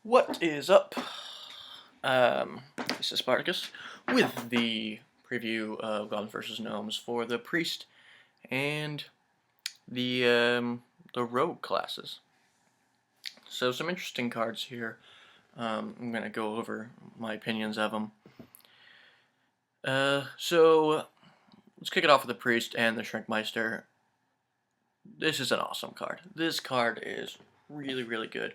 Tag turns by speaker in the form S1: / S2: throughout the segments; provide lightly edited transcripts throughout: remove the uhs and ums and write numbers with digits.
S1: What is up? This is Spartacus with the preview of Goblins vs. Gnomes for the Priest and the Rogue classes. So some interesting cards here. I'm gonna go over my opinions of them. So let's kick it off with the Priest and the Shrinkmeister. This is an awesome card. This card is really good.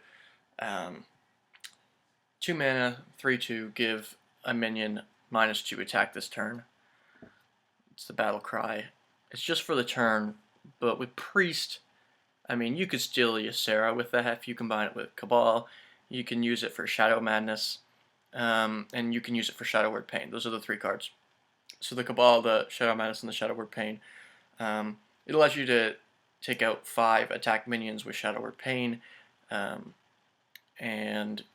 S1: 2 mana, 3/2, give a minion -2 attack this turn. It's the battle cry. It's just for the turn, but with Priest, I mean, you could steal Ysera with that if you combine it with Cabal. You can use it for Shadow Madness, and you can use it for Shadow Word Pain. Those are the 3 cards. So the Cabal, the Shadow Madness, and the Shadow Word Pain. It allows you to take out 5 attack minions with Shadow Word Pain, and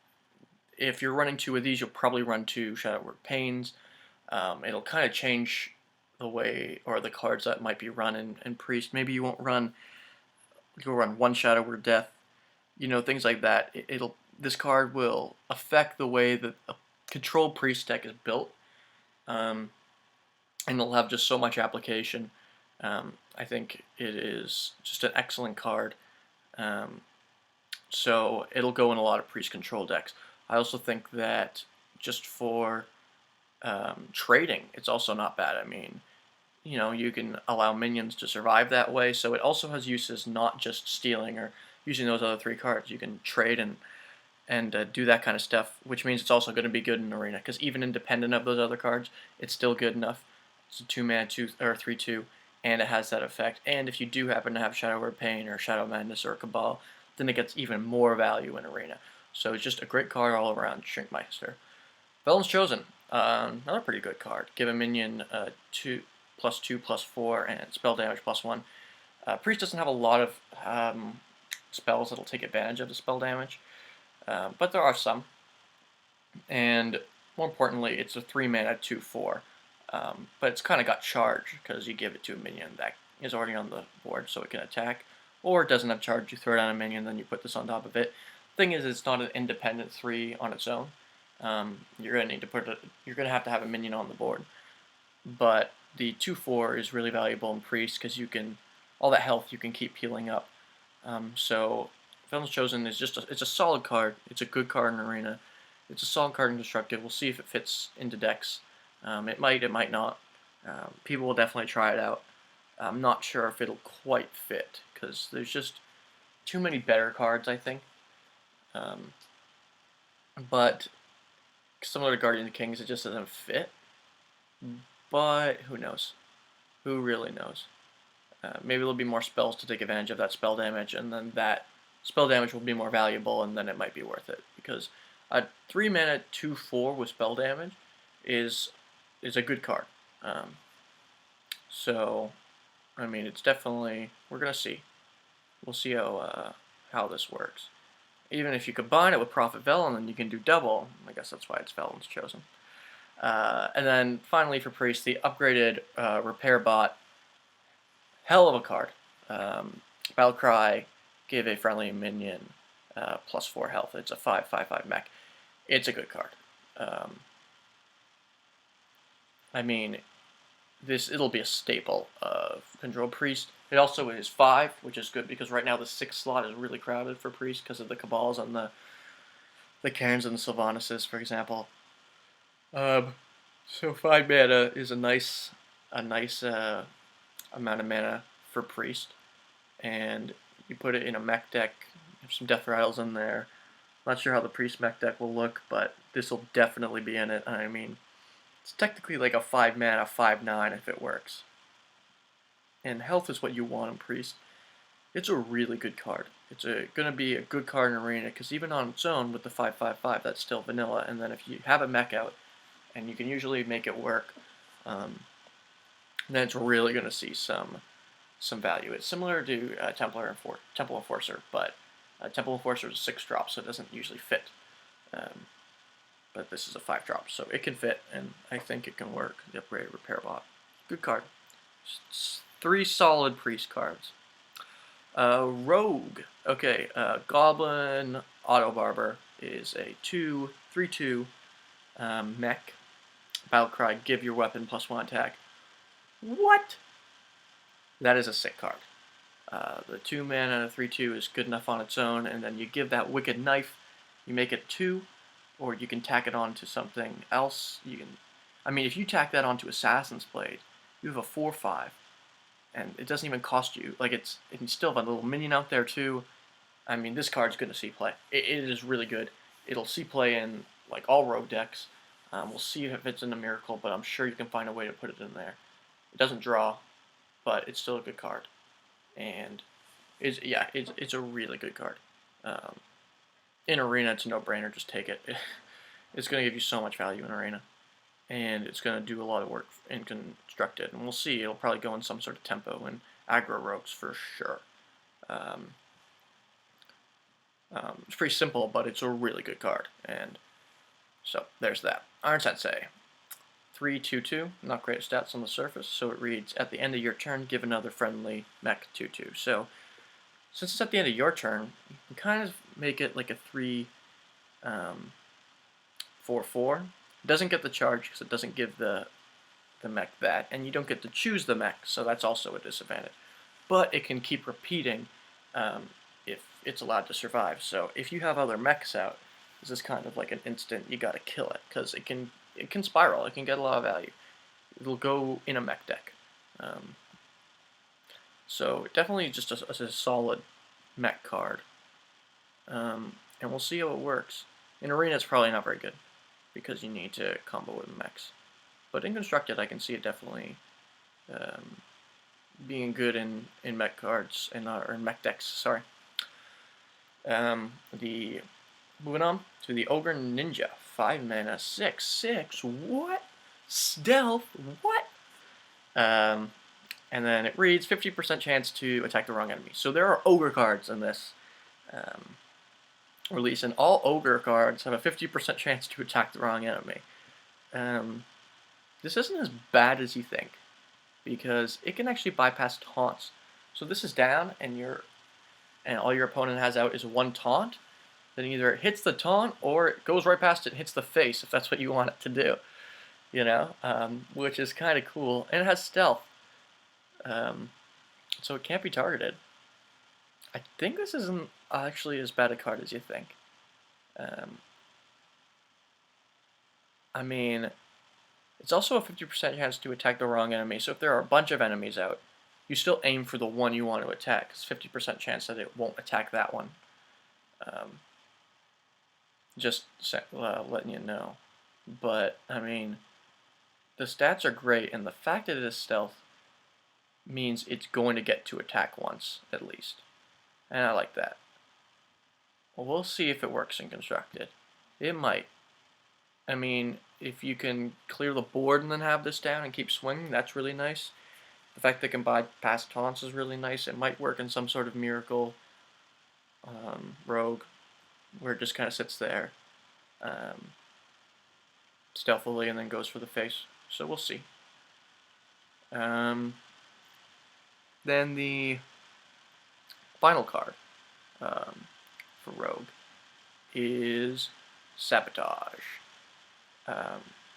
S1: if you're running 2 of these, you'll probably run 2 Shadow Word Pains. It'll kind of change the way, or the cards that might be run in Priest. Maybe you won't run, you'll run 1 Shadow Word Death, things like that. This card will affect the way that a control Priest deck is built, and it'll have just so much application. I think it is just an excellent card. So it'll go in a lot of Priest control decks. I also think that just for trading, it's also not bad. I mean, you can allow minions to survive that way, so it also has uses not just stealing or using those other 3 cards. You can trade and do that kind of stuff, which means it's also going to be good in Arena, because even independent of those other cards, it's still good enough. It's a 2-mana, 3/2, and it has that effect. And if you do happen to have Shadow Word Pain or Shadow Madness or Cabal, then it gets even more value in Arena. So it's just a great card all around, Shrinkmeister. Felon's Chosen, another pretty good card. Give a minion 2/2/4 and spell damage +1. Priest doesn't have a lot of spells that'll take advantage of the spell damage, but there are some. And more importantly, it's a 3-mana 2/4. But it's kind of got charge because you give it to a minion that is already on the board so it can attack. Or it doesn't have charge, you throw it on a minion, then you put this on top of it. Thing is, it's not an independent 3 on its own. You're gonna need to you're gonna have to have a minion on the board. But the 2/4 is really valuable in Priest because all that health you can keep healing up. So Felon's Chosen is it's a solid card. It's a good card in Arena. It's a solid card in Destructive. We'll see if it fits into decks. It might not. People will definitely try it out. I'm not sure if it'll quite fit because there's just too many better cards, I think. But similar to Guardian of Kings, it just doesn't fit. But who knows? Who really knows? Maybe there'll be more spells to take advantage of that spell damage, and then that spell damage will be more valuable, and then it might be worth it. Because a 3-mana 2/4 with spell damage is a good card. So, I mean, it's definitely, we're gonna see. We'll see how this works. Even if you combine it with Prophet Velen, then you can do double. I guess that's why it's Velen's Chosen. And then finally for Priest, the upgraded Repair Bot. Hell of a card. Battle Cry, give a friendly minion +4 health. It's a 5/5/5 mech. It's a good card. I mean, it'll be a staple of Control Priest. It also is 5, which is good because right now the 6 slot is really crowded for Priest because of the Cabals and the Cairns and the Sylvanuses, for example. So 5 mana is a nice amount of mana for Priest, and you put it in a mech deck. You have some Death Rattles in there. Not sure how the Priest mech deck will look, but this will definitely be in it. I mean, it's technically like a 5 mana 5/9 if it works. And health is what you want in Priest. It's a really good card. It's going to be a good card in Arena because even on its own with the 5/5/5, that's still vanilla. And then if you have a mech out, and you can usually make it work, then it's really going to see some value. It's similar to Temple Enforcer, but Temple Enforcer is a 6-drop, so it doesn't usually fit. But this is a 5-drop, so it can fit, and I think it can work. The upgraded Repair Bot. Good card. It's 3 solid Priest cards. Rogue. Okay, Goblin Auto Barber is a 2/3/2 mech. Battle Cry, give your weapon +1 attack. What? That is a sick card. The 2 mana 3/2 is good enough on its own, and then you give that Wicked Knife, you make it 2, or you can tack it onto something else. I mean, if you tack that onto Assassin's Blade, you have a 4/5, and it doesn't even cost you. Like, and you still have a little minion out there too. I mean, this card's going to see play. It is really good. It'll see play in like all rogue decks. We'll see if it's in a Miracle, but I'm sure you can find a way to put it in there. It doesn't draw, but it's still a good card, and it's a really good card. In Arena, it's a no-brainer. Just take it. It's going to give you so much value in Arena, and it's going to do a lot of work in Constructed. And we'll see. It'll probably go in some sort of tempo and aggro rogues for sure. It's pretty simple, but it's a really good card. And so there's that. Iron Sensei, 3/2/2. Not great stats on the surface. So it reads: at the end of your turn, give another friendly mech 2/2. So since it's at the end of your turn, you can kind of make it like a 3/4/4. It doesn't get the charge because it doesn't give the mech that, and you don't get to choose the mech, so that's also a disadvantage. But it can keep repeating if it's allowed to survive. So if you have other mechs out, this is kind of like an instant you gotta kill it, because it can spiral, it can get a lot of value. It'll go in a mech deck. So definitely just a solid mech card. And we'll see how it works. In Arena it's probably not very good, because you need to combo with mechs. But in Constructed I can see it definitely being good in mech cards, or in mech decks, sorry. Moving on to the Ogre Ninja, 5 mana, 6/6. What? Stealth? What? And then it reads 50% chance to attack the wrong enemy. So there are Ogre cards in this release, and all Ogre cards have a 50% chance to attack the wrong enemy. This isn't as bad as you think, because it can actually bypass taunts. So this is down, and all your opponent has out is one taunt. Then either it hits the taunt, or it goes right past it and hits the face, if that's what you want it to do. You know, which is kind of cool, and it has stealth, so it can't be targeted. I think this isn't actually as bad a card as you think. I mean, it's also a 50% chance to attack the wrong enemy, so if there are a bunch of enemies out, you still aim for the one you want to attack. It's 50% chance that it won't attack that one. Just letting you know. But, I mean, the stats are great, and the fact that it is stealth means it's going to get to attack once, at least. And I like that. Well, we'll see if it works in Constructed. It might. I mean, if you can clear the board and then have this down and keep swinging, that's really nice. The fact that it can bypass taunts is really nice. It might work in some sort of Miracle rogue, where it just kind of sits there stealthily and then goes for the face. So we'll see. Then the final card for rogue is Sabotage.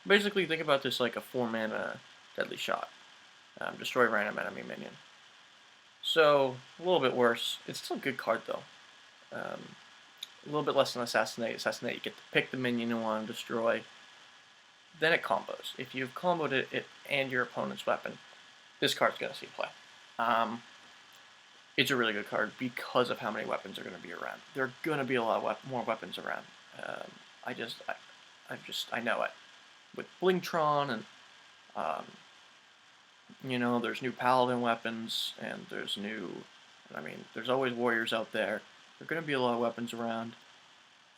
S1: Basically, think about this like a 4 mana Deadly Shot. Destroy random enemy minion. So, a little bit worse. It's still a good card though. A little bit less than Assassinate. Assassinate, you get to pick the minion you want to destroy. Then it combos. If you've comboed it and your opponent's weapon, this card's going to see play. It's a really good card because of how many weapons are going to be around. There are going to be a lot more weapons around. I know it. With Blingtron and you know, there's new Paladin weapons, and there's there's always warriors out there. There are going to be a lot of weapons around.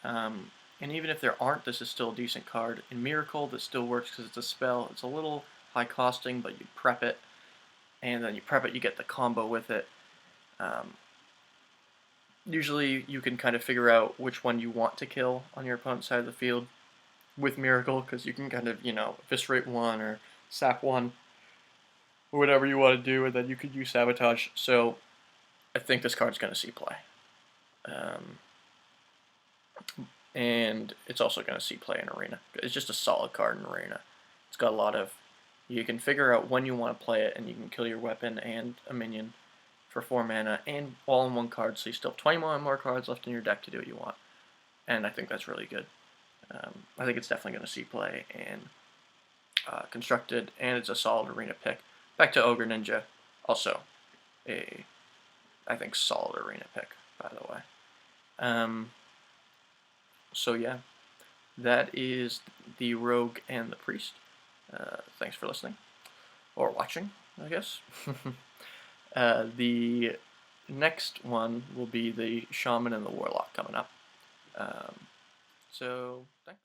S1: And even if there aren't, this is still a decent card. In Miracle, this still works because it's a spell. It's a little high costing, but you prep it, and then you prep it, you get the combo with it. Usually you can kind of figure out which one you want to kill on your opponent's side of the field with Miracle, because you can kind of, eviscerate one or sap one, or whatever you want to do, and then you could use Sabotage. So I think this card's going to see play. and it's also going to see play in Arena. It's just a solid card in Arena. It's got a lot of, you can figure out when you want to play it, and you can kill your weapon and a minion for 4 mana, and all in one card, so you still have 20 more cards left in your deck to do what you want. And I think that's really good. I think it's definitely going to see play in Constructed, and it's a solid Arena pick. Back to Ogre Ninja, also a, I think, solid Arena pick, by the way. So yeah, that is the Rogue and the Priest. Thanks for listening, or watching, I guess. The next one will be the Shaman and the Warlock coming up. So, thanks.